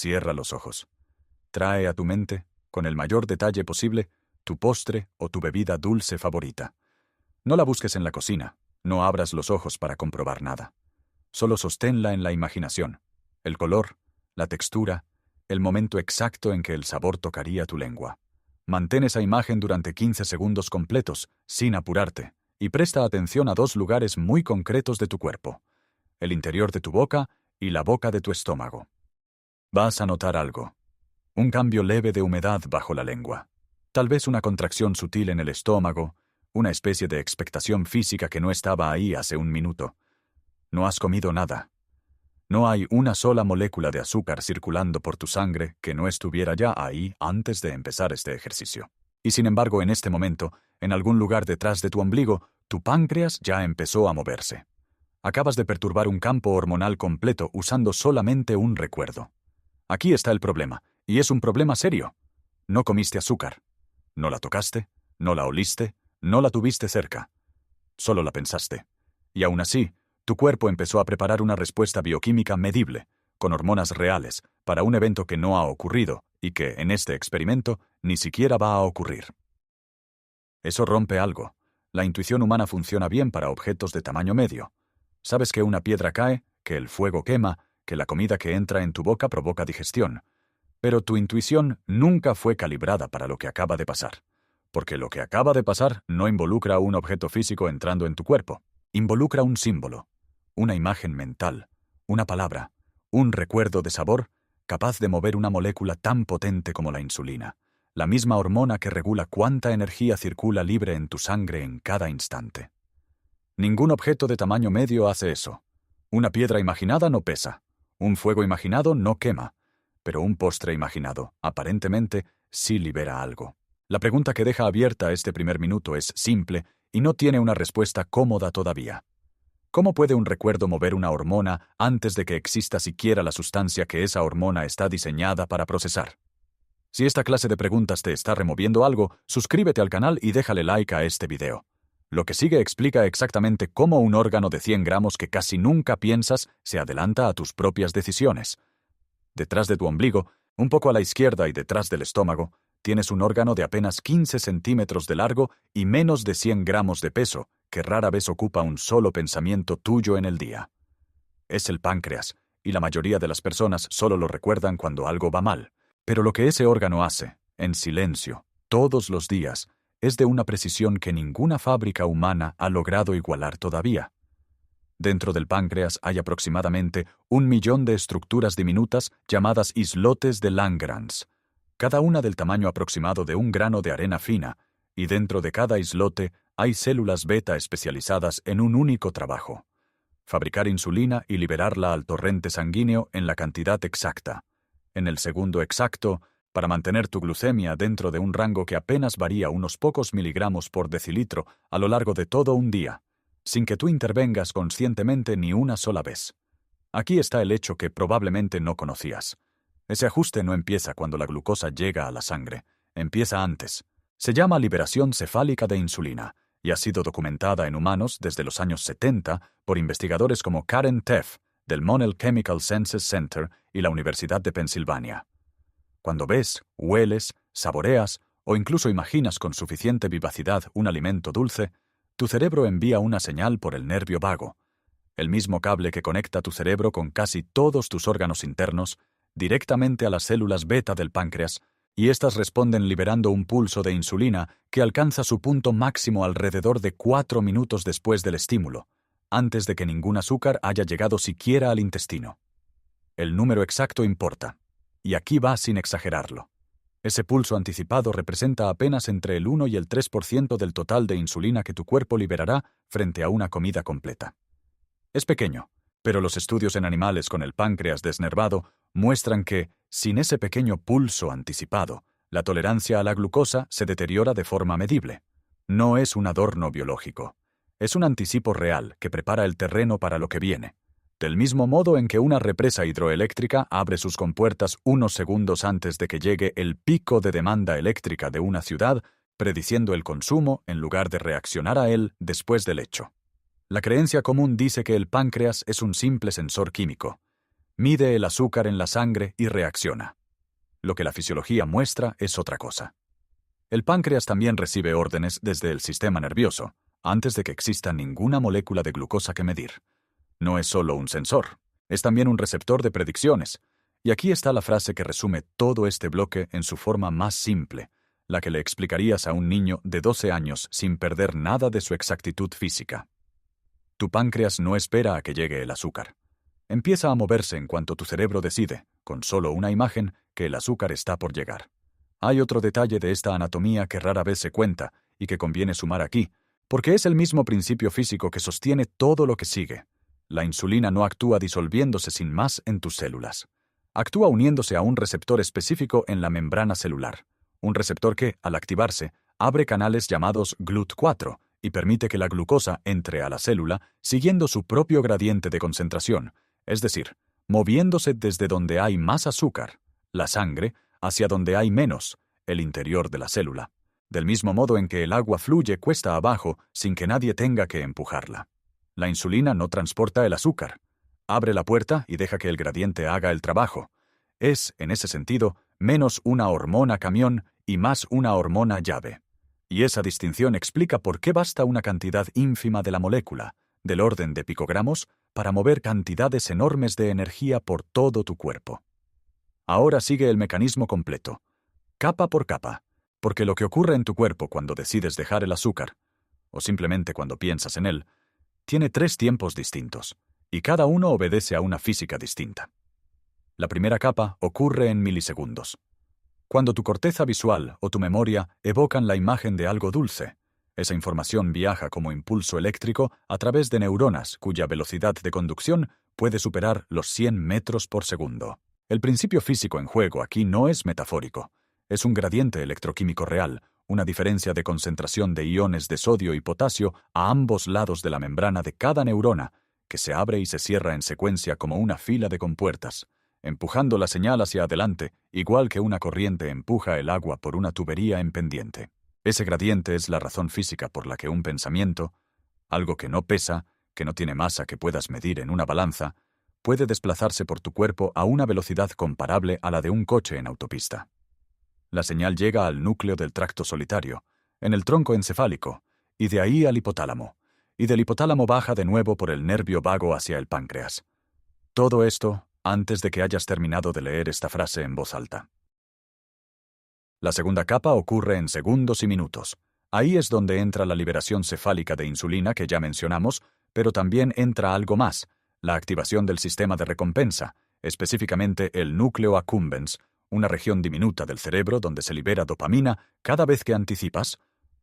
Cierra los ojos. Trae a tu mente, con el mayor detalle posible, tu postre o tu bebida dulce favorita. No la busques en la cocina, no abras los ojos para comprobar nada. Solo sosténla en la imaginación. El color, la textura, el momento exacto en que el sabor tocaría tu lengua. Mantén esa imagen durante 15 segundos completos, sin apurarte, y presta atención a dos lugares muy concretos de tu cuerpo: el interior de tu boca y la boca de tu estómago. Vas a notar algo. Un cambio leve de humedad bajo la lengua. Tal vez una contracción sutil en el estómago, una especie de expectación física que no estaba ahí hace un minuto. No has comido nada. No hay una sola molécula de azúcar circulando por tu sangre que no estuviera ya ahí antes de empezar este ejercicio. Y sin embargo, en este momento, en algún lugar detrás de tu ombligo, tu páncreas ya empezó a moverse. Acabas de perturbar un campo hormonal completo usando solamente un recuerdo. Aquí está el problema, y es un problema serio. No comiste azúcar. No la tocaste, no la oliste, no la tuviste cerca. Solo la pensaste. Y aún así, tu cuerpo empezó a preparar una respuesta bioquímica medible, con hormonas reales, para un evento que no ha ocurrido y que, en este experimento, ni siquiera va a ocurrir. Eso rompe algo. La intuición humana funciona bien para objetos de tamaño medio. Sabes que una piedra cae, que el fuego quema, que la comida que entra en tu boca provoca digestión. Pero tu intuición nunca fue calibrada para lo que acaba de pasar. Porque lo que acaba de pasar no involucra un objeto físico entrando en tu cuerpo. Involucra un símbolo, una imagen mental, una palabra, un recuerdo de sabor capaz de mover una molécula tan potente como la insulina, la misma hormona que regula cuánta energía circula libre en tu sangre en cada instante. Ningún objeto de tamaño medio hace eso. Una piedra imaginada no pesa, un fuego imaginado no quema, pero un postre imaginado, aparentemente, sí libera algo. La pregunta que deja abierta este primer minuto es simple y no tiene una respuesta cómoda todavía. ¿Cómo puede un recuerdo mover una hormona antes de que exista siquiera la sustancia que esa hormona está diseñada para procesar? Si esta clase de preguntas te está removiendo algo, suscríbete al canal y déjale like a este video. Lo que sigue explica exactamente cómo un órgano de 100 gramos que casi nunca piensas se adelanta a tus propias decisiones. Detrás de tu ombligo, un poco a la izquierda y detrás del estómago, tienes un órgano de apenas 15 centímetros de largo y menos de 100 gramos de peso, que rara vez ocupa un solo pensamiento tuyo en el día. Es el páncreas, y la mayoría de las personas solo lo recuerdan cuando algo va mal. Pero lo que ese órgano hace, en silencio, todos los días, es de una precisión que ninguna fábrica humana ha logrado igualar todavía. Dentro del páncreas hay aproximadamente 1 millón de estructuras diminutas llamadas islotes de Langerhans, cada una del tamaño aproximado de un grano de arena fina, y dentro de cada islote hay células beta especializadas en un único trabajo: fabricar insulina y liberarla al torrente sanguíneo en la cantidad exacta, en el segundo exacto, para mantener tu glucemia dentro de un rango que apenas varía unos pocos miligramos por decilitro a lo largo de todo un día, sin que tú intervengas conscientemente ni una sola vez. Aquí está el hecho que probablemente no conocías. Ese ajuste no empieza cuando la glucosa llega a la sangre, empieza antes. Se llama liberación cefálica de insulina, y ha sido documentada en humanos desde los años 70 por investigadores como Karen Teff, del Monell Chemical Senses Center y la Universidad de Pensilvania. Cuando ves, hueles, saboreas o incluso imaginas con suficiente vivacidad un alimento dulce, tu cerebro envía una señal por el nervio vago, el mismo cable que conecta tu cerebro con casi todos tus órganos internos, directamente a las células beta del páncreas, y éstas responden liberando un pulso de insulina que alcanza su punto máximo alrededor de 4 minutos después del estímulo, antes de que ningún azúcar haya llegado siquiera al intestino. El número exacto importa, y aquí va sin exagerarlo. Ese pulso anticipado representa apenas entre el 1 y el 3% del total de insulina que tu cuerpo liberará frente a una comida completa. Es pequeño, pero los estudios en animales con el páncreas desnervado muestran que, sin ese pequeño pulso anticipado, la tolerancia a la glucosa se deteriora de forma medible. No es un adorno biológico. Es un anticipo real que prepara el terreno para lo que viene. Del mismo modo en que una represa hidroeléctrica abre sus compuertas unos segundos antes de que llegue el pico de demanda eléctrica de una ciudad, prediciendo el consumo en lugar de reaccionar a él después del hecho. La creencia común dice que el páncreas es un simple sensor químico. mide el azúcar en la sangre y reacciona. Lo que la fisiología muestra es otra cosa. El páncreas también recibe órdenes desde el sistema nervioso, antes de que exista ninguna molécula de glucosa que medir. No es solo un sensor, es también un receptor de predicciones. Y aquí está la frase que resume todo este bloque en su forma más simple, la que le explicarías a un niño de 12 años sin perder nada de su exactitud física. Tu páncreas no espera a que llegue el azúcar. Empieza a moverse en cuanto tu cerebro decide, con solo una imagen, que el azúcar está por llegar. Hay otro detalle de esta anatomía que rara vez se cuenta y que conviene sumar aquí, porque es el mismo principio físico que sostiene todo lo que sigue. La insulina no actúa disolviéndose sin más en tus células. Actúa uniéndose a un receptor específico en la membrana celular. Un receptor que, al activarse, abre canales llamados GLUT4 y permite que la glucosa entre a la célula siguiendo su propio gradiente de concentración, es decir, moviéndose desde donde hay más azúcar, la sangre, hacia donde hay menos, el interior de la célula, del mismo modo en que el agua fluye cuesta abajo sin que nadie tenga que empujarla. La insulina no transporta el azúcar. Abre la puerta y deja que el gradiente haga el trabajo. Es, en ese sentido, menos una hormona camión y más una hormona llave. Y esa distinción explica por qué basta una cantidad ínfima de la molécula, del orden de picogramos, para mover cantidades enormes de energía por todo tu cuerpo. Ahora sigue el mecanismo completo, capa por capa, porque lo que ocurre en tu cuerpo cuando decides dejar el azúcar, o simplemente cuando piensas en él, tiene 3 tiempos distintos, y cada uno obedece a una física distinta. La primera capa ocurre en milisegundos. Cuando tu corteza visual o tu memoria evocan la imagen de algo dulce, esa información viaja como impulso eléctrico a través de neuronas cuya velocidad de conducción puede superar los 100 metros por segundo. El principio físico en juego aquí no es metafórico. Es un gradiente electroquímico real, una diferencia de concentración de iones de sodio y potasio a ambos lados de la membrana de cada neurona, que se abre y se cierra en secuencia como una fila de compuertas, empujando la señal hacia adelante, igual que una corriente empuja el agua por una tubería en pendiente. Ese gradiente es la razón física por la que un pensamiento, algo que no pesa, que no tiene masa que puedas medir en una balanza, puede desplazarse por tu cuerpo a una velocidad comparable a la de un coche en autopista. La señal llega al núcleo del tracto solitario, en el tronco encefálico, y de ahí al hipotálamo, y del hipotálamo baja de nuevo por el nervio vago hacia el páncreas. Todo esto antes de que hayas terminado de leer esta frase en voz alta. La segunda capa ocurre en segundos y minutos. Ahí es donde entra la liberación cefálica de insulina que ya mencionamos, pero también entra algo más, la activación del sistema de recompensa, específicamente el núcleo accumbens, una región diminuta del cerebro donde se libera dopamina cada vez que anticipas,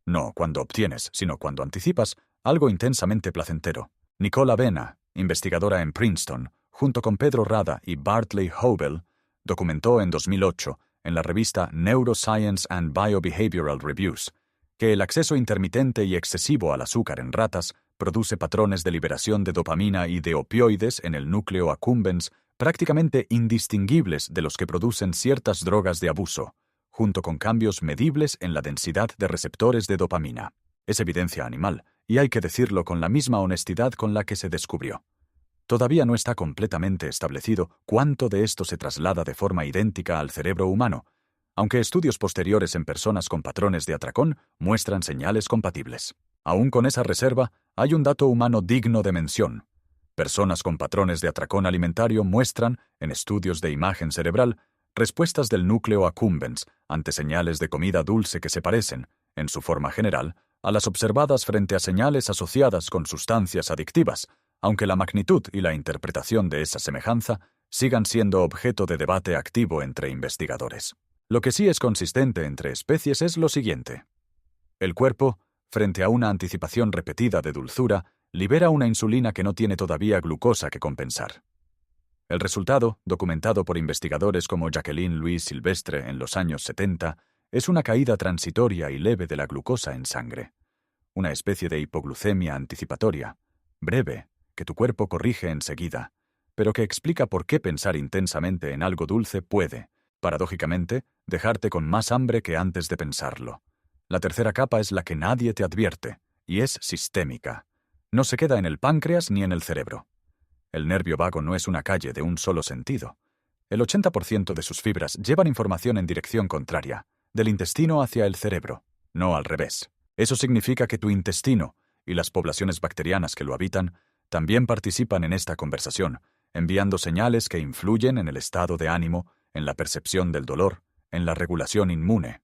no cuando obtienes, sino cuando anticipas, algo intensamente placentero. Nicole Avena, investigadora en Princeton, junto con Pedro Rada y Bartley Hobel, documentó en 2008, en la revista Neuroscience and Biobehavioral Reviews, que el acceso intermitente y excesivo al azúcar en ratas produce patrones de liberación de dopamina y de opioides en el núcleo accumbens prácticamente indistinguibles de los que producen ciertas drogas de abuso, junto con cambios medibles en la densidad de receptores de dopamina. Es evidencia animal, y hay que decirlo con la misma honestidad con la que se descubrió. Todavía no está completamente establecido cuánto de esto se traslada de forma idéntica al cerebro humano, aunque estudios posteriores en personas con patrones de atracón muestran señales compatibles. Aún con esa reserva, hay un dato humano digno de mención. Personas con patrones de atracón alimentario muestran, en estudios de imagen cerebral, respuestas del núcleo accumbens ante señales de comida dulce que se parecen, en su forma general, a las observadas frente a señales asociadas con sustancias adictivas, aunque la magnitud y la interpretación de esa semejanza sigan siendo objeto de debate activo entre investigadores. Lo que sí es consistente entre especies es lo siguiente. El cuerpo, frente a una anticipación repetida de dulzura, libera una insulina que no tiene todavía glucosa que compensar. El resultado, documentado por investigadores como Jacqueline Louise Silvestre en los años 70, es una caída transitoria y leve de la glucosa en sangre. Una especie de hipoglucemia anticipatoria, breve, que tu cuerpo corrige enseguida, pero que explica por qué pensar intensamente en algo dulce puede, paradójicamente, dejarte con más hambre que antes de pensarlo. La tercera capa es la que nadie te advierte, y es sistémica. No se queda en el páncreas ni en el cerebro. El nervio vago no es una calle de un solo sentido. El 80% de sus fibras llevan información en dirección contraria, del intestino hacia el cerebro, no al revés. Eso significa que tu intestino y las poblaciones bacterianas que lo habitan también participan en esta conversación, enviando señales que influyen en el estado de ánimo, en la percepción del dolor, en la regulación inmune.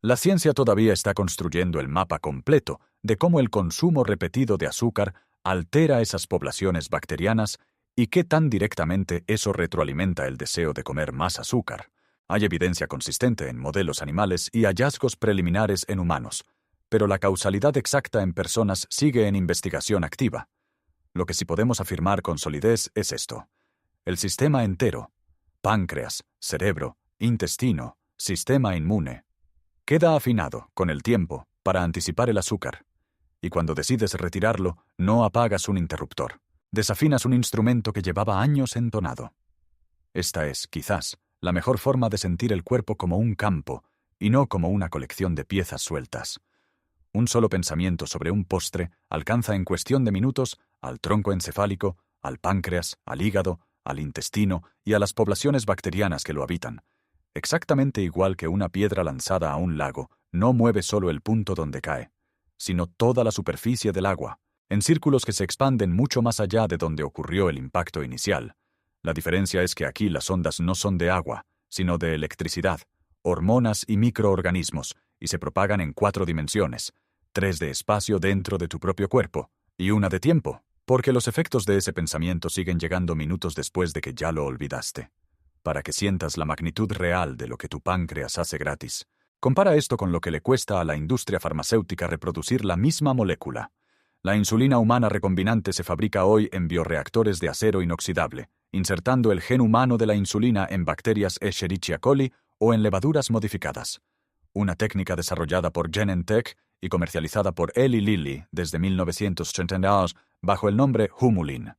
La ciencia todavía está construyendo el mapa completo de cómo el consumo repetido de azúcar altera esas poblaciones bacterianas y qué tan directamente eso retroalimenta el deseo de comer más azúcar. Hay evidencia consistente en modelos animales y hallazgos preliminares en humanos, pero la causalidad exacta en personas sigue en investigación activa. Lo que sí podemos afirmar con solidez es esto. El sistema entero, páncreas, cerebro, intestino, sistema inmune, queda afinado, con el tiempo, para anticipar el azúcar. Y cuando decides retirarlo, no apagas un interruptor. Desafinas un instrumento que llevaba años entonado. Esta es, quizás, la mejor forma de sentir el cuerpo como un campo, y no como una colección de piezas sueltas. Un solo pensamiento sobre un postre alcanza en cuestión de minutos al tronco encefálico, al páncreas, al hígado, al intestino y a las poblaciones bacterianas que lo habitan. Exactamente igual que una piedra lanzada a un lago no mueve solo el punto donde cae, sino toda la superficie del agua, en círculos que se expanden mucho más allá de donde ocurrió el impacto inicial. La diferencia es que aquí las ondas no son de agua, sino de electricidad, hormonas y microorganismos, y se propagan en 4 dimensiones, 3 de espacio dentro de tu propio cuerpo, y 1 de tiempo, porque los efectos de ese pensamiento siguen llegando minutos después de que ya lo olvidaste. Para que sientas la magnitud real de lo que tu páncreas hace gratis, compara esto con lo que le cuesta a la industria farmacéutica reproducir la misma molécula. La insulina humana recombinante se fabrica hoy en bioreactores de acero inoxidable, insertando el gen humano de la insulina en bacterias Escherichia coli o en levaduras modificadas. Una técnica desarrollada por Genentech y comercializada por Eli Lilly desde 1982 bajo el nombre Humulin,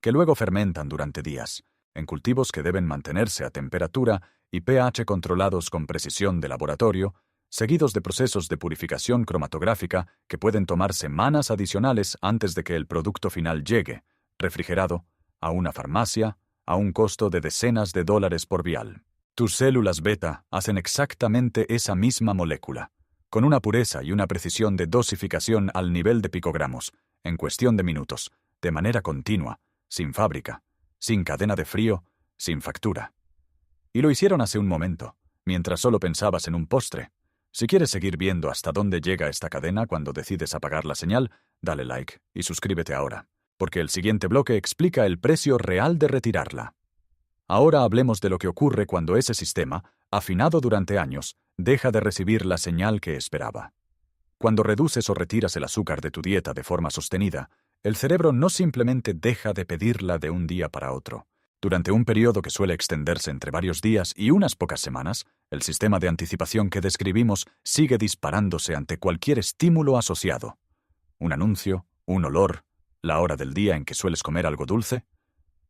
que luego fermentan durante días, en cultivos que deben mantenerse a temperatura y pH controlados con precisión de laboratorio, seguidos de procesos de purificación cromatográfica que pueden tomar semanas adicionales antes de que el producto final llegue, refrigerado, a una farmacia, a un costo de decenas de dólares por vial. Tus células beta hacen exactamente esa misma molécula, con una pureza y una precisión de dosificación al nivel de picogramos, en cuestión de minutos, de manera continua, sin fábrica, sin cadena de frío, sin factura. Y lo hicieron hace un momento, mientras solo pensabas en un postre. Si quieres seguir viendo hasta dónde llega esta cadena cuando decides apagar la señal, dale like y suscríbete ahora, porque el siguiente bloque explica el precio real de retirarla. Ahora hablemos de lo que ocurre cuando ese sistema, afinado durante años, deja de recibir la señal que esperaba. Cuando reduces o retiras el azúcar de tu dieta de forma sostenida, el cerebro no simplemente deja de pedirla de un día para otro. Durante un periodo que suele extenderse entre varios días y unas pocas semanas, el sistema de anticipación que describimos sigue disparándose ante cualquier estímulo asociado. Un anuncio, un olor, la hora del día en que sueles comer algo dulce,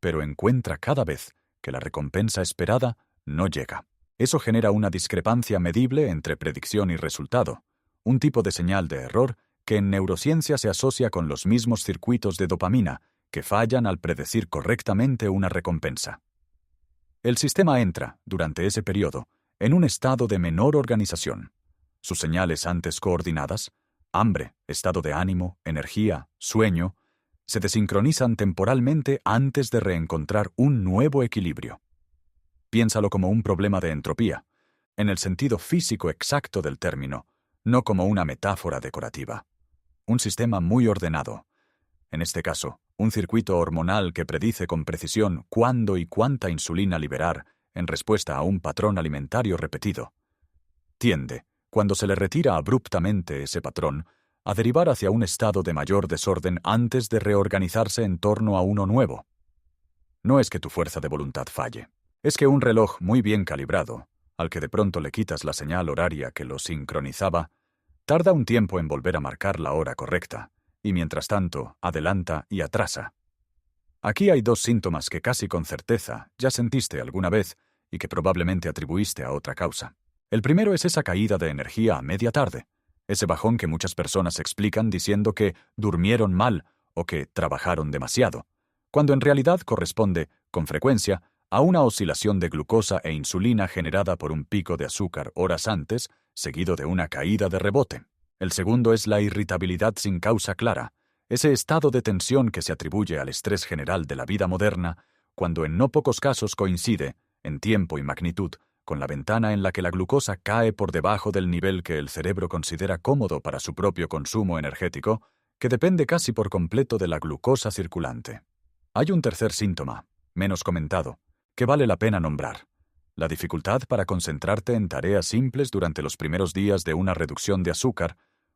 pero encuentra cada vez que la recompensa esperada no llega. Eso genera una discrepancia medible entre predicción y resultado, un tipo de señal de error que en neurociencia se asocia con los mismos circuitos de dopamina que fallan al predecir correctamente una recompensa. El sistema entra, durante ese periodo, en un estado de menor organización. Sus señales antes coordinadas, hambre, estado de ánimo, energía, sueño, se desincronizan temporalmente antes de reencontrar un nuevo equilibrio. Piénsalo como un problema de entropía, en el sentido físico exacto del término, no como una metáfora decorativa. Un sistema muy ordenado. En este caso, un circuito hormonal que predice con precisión cuándo y cuánta insulina liberar en respuesta a un patrón alimentario repetido. Tiende, cuando se le retira abruptamente ese patrón, a derivar hacia un estado de mayor desorden antes de reorganizarse en torno a uno nuevo. No es que tu fuerza de voluntad falle, es que un reloj muy bien calibrado, al que de pronto le quitas la señal horaria que lo sincronizaba, tarda un tiempo en volver a marcar la hora correcta, y mientras tanto adelanta y atrasa. Aquí hay 2 síntomas que casi con certeza ya sentiste alguna vez y que probablemente atribuiste a otra causa. El primero es esa caída de energía a media tarde, ese bajón que muchas personas explican diciendo que durmieron mal o que trabajaron demasiado, cuando en realidad corresponde, con frecuencia, a una oscilación de glucosa e insulina generada por un pico de azúcar horas antes, seguido de una caída de rebote. El segundo es la irritabilidad sin causa clara, ese estado de tensión que se atribuye al estrés general de la vida moderna, cuando en no pocos casos coincide, en tiempo y magnitud, con la ventana en la que la glucosa cae por debajo del nivel que el cerebro considera cómodo para su propio consumo energético, que depende casi por completo de la glucosa circulante. Hay un tercer síntoma, menos comentado, que vale la pena nombrar: la dificultad para concentrarte en tareas simples durante los primeros días de una reducción de azúcar,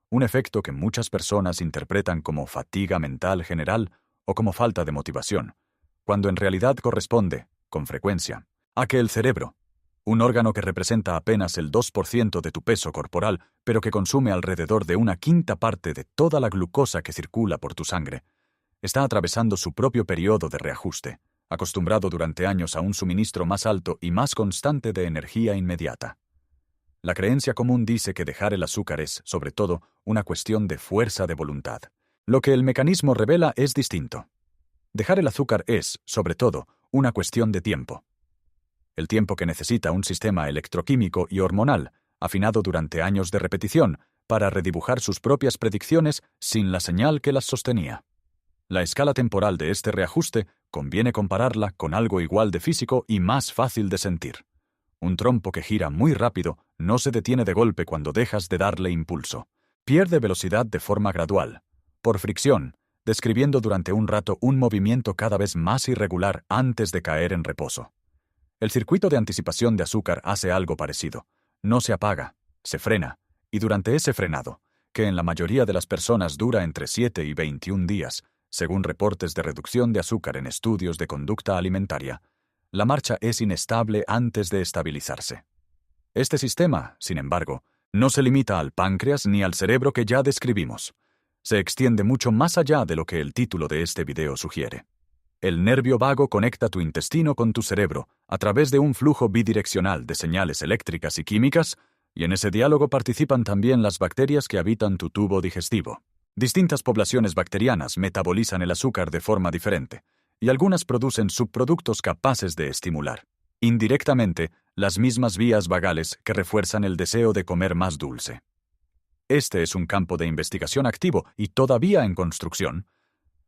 un efecto que muchas personas interpretan como fatiga mental general o como falta de motivación, cuando en realidad corresponde, con frecuencia, a que el cerebro, un órgano que representa apenas el 2% de tu peso corporal, pero que consume alrededor de una quinta parte de toda la glucosa que circula por tu sangre, está atravesando su propio periodo de reajuste, acostumbrado durante años a un suministro más alto y más constante de energía inmediata. La creencia común dice que dejar el azúcar es, sobre todo, una cuestión de fuerza de voluntad. Lo que el mecanismo revela es distinto. Dejar el azúcar es, sobre todo, una cuestión de tiempo. El tiempo que necesita un sistema electroquímico y hormonal, afinado durante años de repetición, para redibujar sus propias predicciones sin la señal que las sostenía. La escala temporal de este reajuste conviene compararla con algo igual de físico y más fácil de sentir. Un trompo que gira muy rápido no se detiene de golpe cuando dejas de darle impulso. Pierde velocidad de forma gradual, por fricción, describiendo durante un rato un movimiento cada vez más irregular antes de caer en reposo. El circuito de anticipación de azúcar hace algo parecido. No se apaga, se frena, y durante ese frenado, que en la mayoría de las personas dura entre 7 y 21 días, según reportes de reducción de azúcar en estudios de conducta alimentaria, la marcha es inestable antes de estabilizarse. Este sistema, sin embargo, no se limita al páncreas ni al cerebro que ya describimos. Se extiende mucho más allá de lo que el título de este video sugiere. El nervio vago conecta tu intestino con tu cerebro a través de un flujo bidireccional de señales eléctricas y químicas, y en ese diálogo participan también las bacterias que habitan tu tubo digestivo. Distintas poblaciones bacterianas metabolizan el azúcar de forma diferente, y algunas producen subproductos capaces de estimular, indirectamente, las mismas vías vagales que refuerzan el deseo de comer más dulce. Este es un campo de investigación activo y todavía en construcción.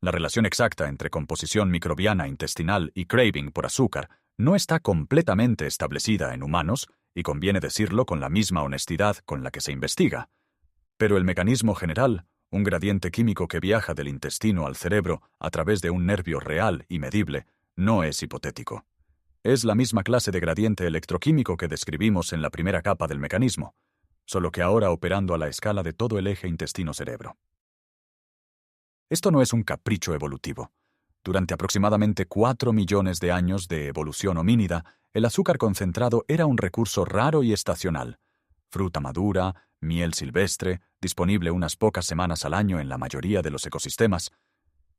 La relación exacta entre composición microbiana intestinal y craving por azúcar no está completamente establecida en humanos, y conviene decirlo con la misma honestidad con la que se investiga. Pero el mecanismo general, un gradiente químico que viaja del intestino al cerebro a través de un nervio real y medible, no es hipotético. Es la misma clase de gradiente electroquímico que describimos en la primera capa del mecanismo, solo que ahora operando a la escala de todo el eje intestino-cerebro. Esto no es un capricho evolutivo. Durante aproximadamente 4 millones de años de evolución homínida, el azúcar concentrado era un recurso raro y estacional. Fruta madura, miel silvestre, disponible unas pocas semanas al año en la mayoría de los ecosistemas,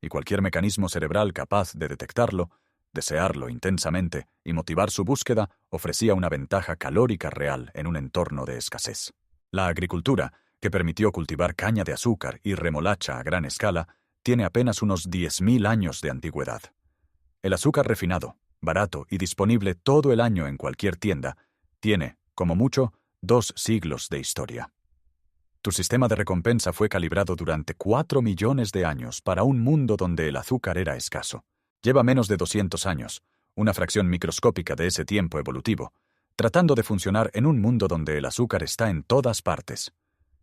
y cualquier mecanismo cerebral capaz de detectarlo, desearlo intensamente y motivar su búsqueda ofrecía una ventaja calórica real en un entorno de escasez. La agricultura, que permitió cultivar caña de azúcar y remolacha a gran escala, tiene apenas unos 10.000 años de antigüedad. El azúcar refinado, barato y disponible todo el año en cualquier tienda, tiene, como mucho, 2 siglos de historia. Tu sistema de recompensa fue calibrado durante 4 millones de años para un mundo donde el azúcar era escaso. Lleva menos de 200 años, una fracción microscópica de ese tiempo evolutivo, tratando de funcionar en un mundo donde el azúcar está en todas partes.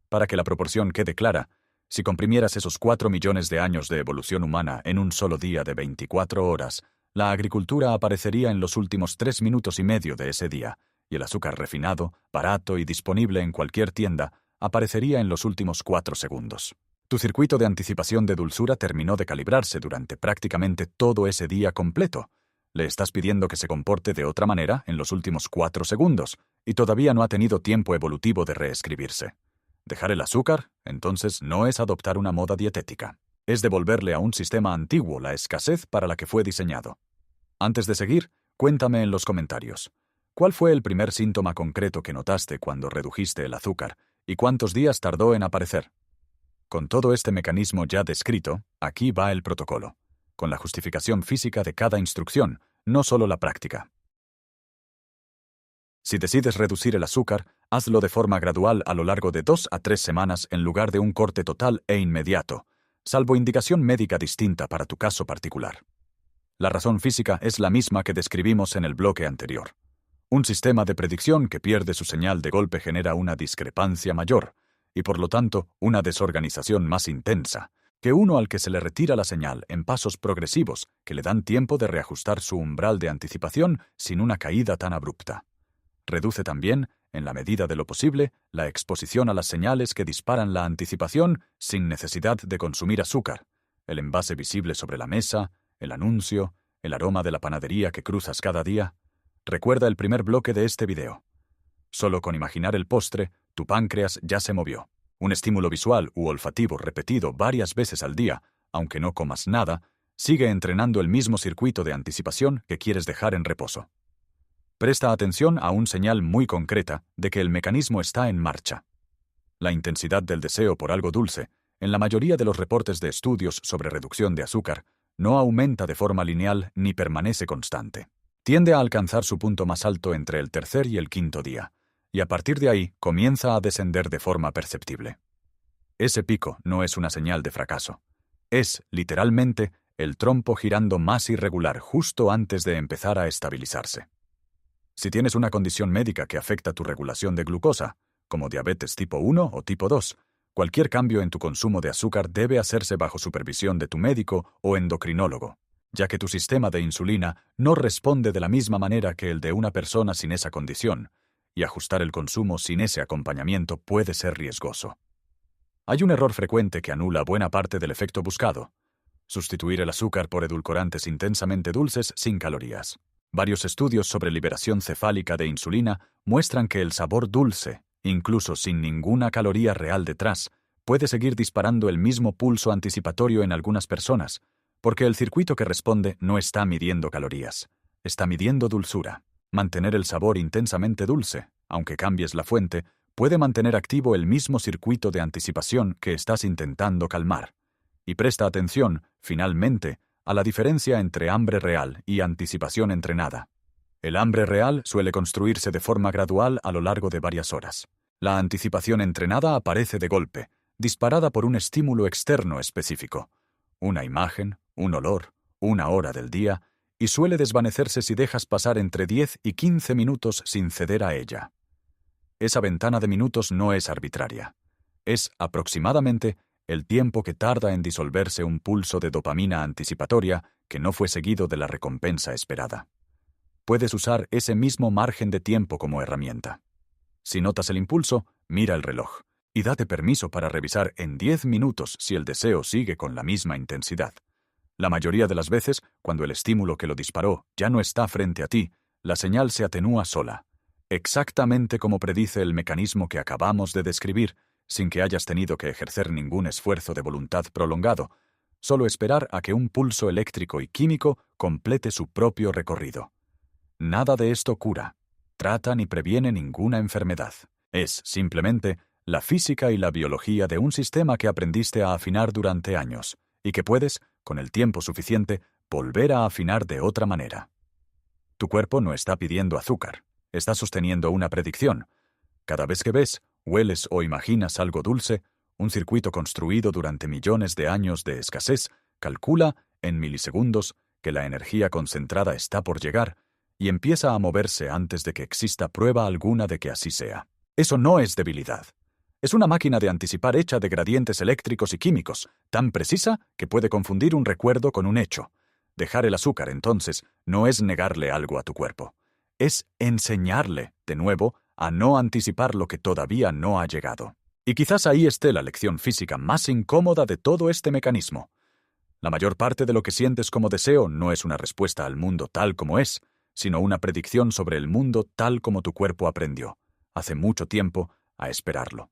Para que la proporción quede clara, si comprimieras esos 4 millones de años de evolución humana en un solo día de 24 horas, la agricultura aparecería en los últimos 3 minutos y medio de ese día, y el azúcar refinado, barato y disponible en cualquier tienda, aparecería en los últimos 4 segundos. Tu circuito de anticipación de dulzura terminó de calibrarse durante prácticamente todo ese día completo. Le estás pidiendo que se comporte de otra manera en los últimos 4 segundos, y todavía no ha tenido tiempo evolutivo de reescribirse. Dejar el azúcar, entonces, no es adoptar una moda dietética. Es devolverle a un sistema antiguo la escasez para la que fue diseñado. Antes de seguir, cuéntame en los comentarios. ¿Cuál fue el primer síntoma concreto que notaste cuando redujiste el azúcar y cuántos días tardó en aparecer? Con todo este mecanismo ya descrito, aquí va el protocolo. con la justificación física de cada instrucción, no solo la práctica. Si decides reducir el azúcar, hazlo de forma gradual a lo largo de 2 a 3 semanas en lugar de un corte total e inmediato, salvo indicación médica distinta para tu caso particular. La razón física es la misma que describimos en el bloque anterior. Un sistema de predicción que pierde su señal de golpe genera una discrepancia mayor, y por lo tanto una desorganización más intensa, que uno al que se le retira la señal en pasos progresivos que le dan tiempo de reajustar su umbral de anticipación sin una caída tan abrupta. Reduce también, en la medida de lo posible, la exposición a las señales que disparan la anticipación sin necesidad de consumir azúcar, el envase visible sobre la mesa, el anuncio, el aroma de la panadería que cruzas cada día. Recuerda el primer bloque de este video. Solo con imaginar el postre, tu páncreas ya se movió. Un estímulo visual u olfativo repetido varias veces al día, aunque no comas nada, sigue entrenando el mismo circuito de anticipación que quieres dejar en reposo. Presta atención a una señal muy concreta de que el mecanismo está en marcha. La intensidad del deseo por algo dulce, en la mayoría de los reportes de estudios sobre reducción de azúcar, no aumenta de forma lineal ni permanece constante. Tiende a alcanzar su punto más alto entre el tercer y el quinto día, y a partir de ahí comienza a descender de forma perceptible. Ese pico no es una señal de fracaso. Es, literalmente, el trompo girando más irregular justo antes de empezar a estabilizarse. Si tienes una condición médica que afecta tu regulación de glucosa, como diabetes tipo 1 o tipo 2, cualquier cambio en tu consumo de azúcar debe hacerse bajo supervisión de tu médico o endocrinólogo, ya que tu sistema de insulina no responde de la misma manera que el de una persona sin esa condición, y ajustar el consumo sin ese acompañamiento puede ser riesgoso. Hay un error frecuente que anula buena parte del efecto buscado: sustituir el azúcar por edulcorantes intensamente dulces sin calorías. Varios estudios sobre liberación cefálica de insulina muestran que el sabor dulce, incluso sin ninguna caloría real detrás, puede seguir disparando el mismo pulso anticipatorio en algunas personas, porque el circuito que responde no está midiendo calorías, está midiendo dulzura. Mantener el sabor intensamente dulce, aunque cambies la fuente, puede mantener activo el mismo circuito de anticipación que estás intentando calmar. Y presta atención, finalmente, a la diferencia entre hambre real y anticipación entrenada. El hambre real suele construirse de forma gradual a lo largo de varias horas. La anticipación entrenada aparece de golpe, disparada por un estímulo externo específico, una imagen, un olor, una hora del día, y suele desvanecerse si dejas pasar entre 10 y 15 minutos sin ceder a ella. Esa ventana de minutos no es arbitraria. Es aproximadamente el tiempo que tarda en disolverse un pulso de dopamina anticipatoria que no fue seguido de la recompensa esperada. Puedes usar ese mismo margen de tiempo como herramienta. Si notas el impulso, mira el reloj y date permiso para revisar en 10 minutos si el deseo sigue con la misma intensidad. La mayoría de las veces, cuando el estímulo que lo disparó ya no está frente a ti, la señal se atenúa sola, exactamente como predice el mecanismo que acabamos de describir, sin que hayas tenido que ejercer ningún esfuerzo de voluntad prolongado, solo esperar a que un pulso eléctrico y químico complete su propio recorrido. Nada de esto cura, trata ni previene ninguna enfermedad. Es, simplemente, la física y la biología de un sistema que aprendiste a afinar durante años, y que puedes, con el tiempo suficiente, volver a afinar de otra manera. Tu cuerpo no está pidiendo azúcar, está sosteniendo una predicción. Cada vez que ves, hueles o imaginas algo dulce, un circuito construido durante millones de años de escasez calcula, en milisegundos, que la energía concentrada está por llegar y empieza a moverse antes de que exista prueba alguna de que así sea. Eso no es debilidad. Es una máquina de anticipar hecha de gradientes eléctricos y químicos, tan precisa que puede confundir un recuerdo con un hecho. Dejar el azúcar, entonces, no es negarle algo a tu cuerpo. Es enseñarle, de nuevo, a no anticipar lo que todavía no ha llegado. Y quizás ahí esté la lección física más incómoda de todo este mecanismo. La mayor parte de lo que sientes como deseo no es una respuesta al mundo tal como es, sino una predicción sobre el mundo tal como tu cuerpo aprendió, hace mucho tiempo, a esperarlo.